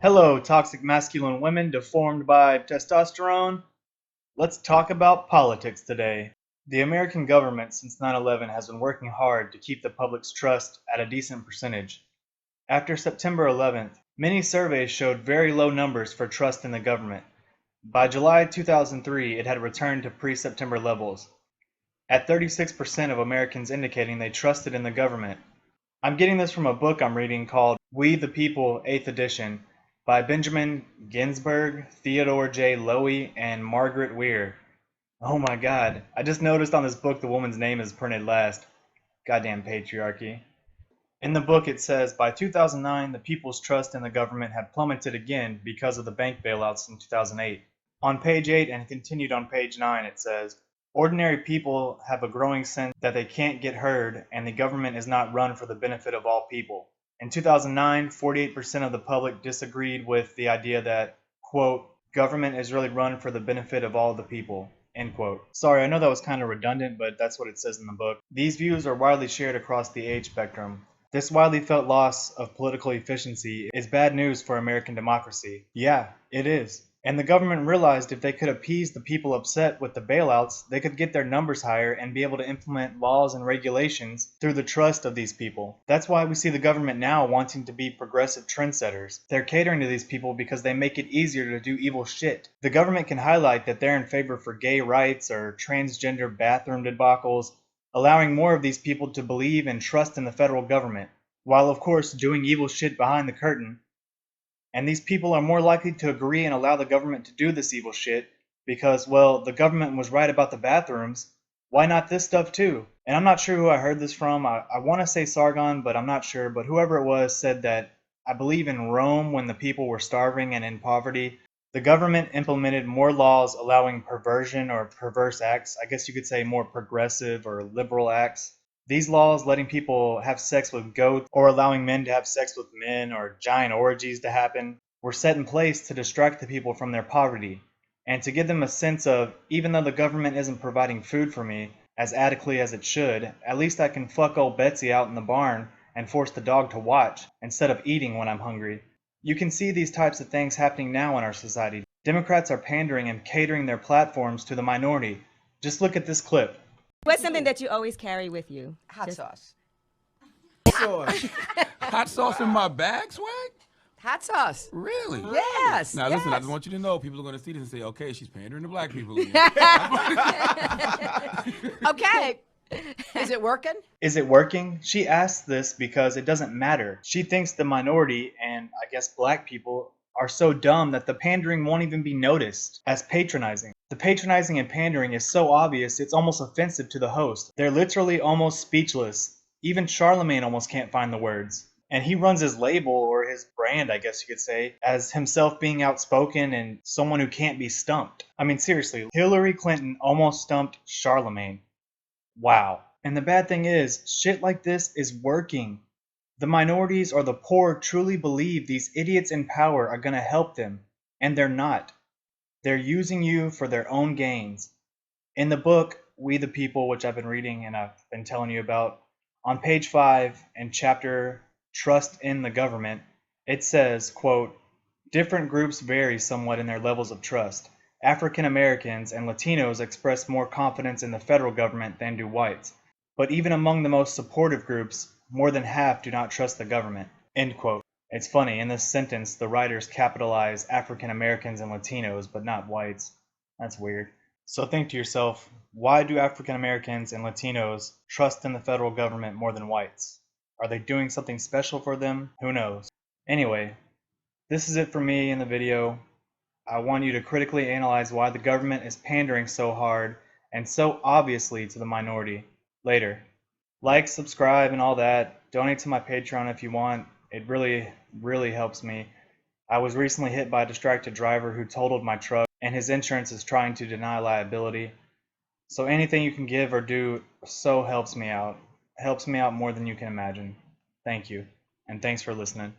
Hello, toxic masculine women deformed by testosterone. Let's talk about politics today. The American government since 9/11 has been working hard to keep the public's trust at a decent percentage. After September 11th, many surveys showed very low numbers for trust in the government. By July 2003, it had returned to pre-September levels, at 36% of Americans indicating they trusted in the government. I'm getting this from a book I'm reading called We the People, 8th edition, by Benjamin Ginsberg, Theodore J. Lowy, and Margaret Weir. Oh my god, I just noticed on this book the woman's name is printed last. Goddamn patriarchy. In the book it says, by 2009, the people's trust in the government had plummeted again because of the bank bailouts in 2008. On page 8 and continued on page 9 it says, ordinary people have a growing sense that they can't get heard and the government is not run for the benefit of all people. In 2009, 48% of the public disagreed with the idea that, quote, government is really run for the benefit of all the people, end quote. Sorry, I know that was kind of redundant, but that's what it says in the book. These views are widely shared across the age spectrum. This widely felt loss of political efficiency is bad news for American democracy. Yeah, it is. And the government realized if they could appease the people upset with the bailouts, they could get their numbers higher and be able to implement laws and regulations through the trust of these people. That's why we see the government now wanting to be progressive trendsetters. They're catering to these people because they make it easier to do evil shit. The government can highlight that they're in favor for gay rights or transgender bathroom debacles, allowing more of these people to believe and trust in the federal government, while of course doing evil shit behind the curtain. And these people are more likely to agree and allow the government to do this evil shit because, well, the government was right about the bathrooms. Why not this stuff too? And I'm not sure who I heard this from. I want to say Sargon, but I'm not sure. But whoever it was said that, I believe in Rome, when the people were starving and in poverty, the government implemented more laws allowing perversion or perverse acts. I guess you could say more progressive or liberal acts. These laws letting people have sex with goats or allowing men to have sex with men or giant orgies to happen were set in place to distract the people from their poverty and to give them a sense of, even though the government isn't providing food for me as adequately as it should, at least I can fuck old Betsy out in the barn and force the dog to watch instead of eating when I'm hungry. You can see these types of things happening now in our society. Democrats are pandering and catering their platforms to the minority. Just look at this clip. What's something that you always carry with you? Hot sauce. Hot sauce in my bag, Swag? Hot sauce. Really? Yes. Now listen, I yes. just want you to know, people are going to see this and say, okay, she's pandering to black people again. Okay. Is it working? Is it working? She asks this because it doesn't matter. She thinks the minority, and I guess black people, are so dumb that the pandering won't even be noticed as patronizing. The patronizing and pandering is so obvious it's almost offensive to the host. They're literally almost speechless. Even Charlemagne almost can't find the words. And he runs his label, or his brand I guess you could say, as himself being outspoken and someone who can't be stumped. I mean seriously, Hillary Clinton almost stumped Charlemagne. Wow. And the bad thing is, shit like this is working. The minorities or the poor truly believe these idiots in power are going to help them, and they're not. They're using you for their own gains. In the book, We the People, which I've been reading and I've been telling you about, on page 5 in chapter Trust in the Government, it says, quote, different groups vary somewhat in their levels of trust. African Americans and Latinos express more confidence in the federal government than do whites. But even among the most supportive groups, more than half do not trust the government, end quote. It's funny, in this sentence, the writers capitalize African Americans and Latinos, but not whites. That's weird. So think to yourself, why do African Americans and Latinos trust in the federal government more than whites? Are they doing something special for them? Who knows? Anyway, this is it for me in the video. I want you to critically analyze why the government is pandering so hard and so obviously to the minority. Later. Like, subscribe, and all that. Donate to my Patreon if you want. It really, really helps me. I was recently hit by a distracted driver who totaled my truck, and his insurance is trying to deny liability. So anything you can give or do so helps me out. Helps me out more than you can imagine. Thank you, and thanks for listening.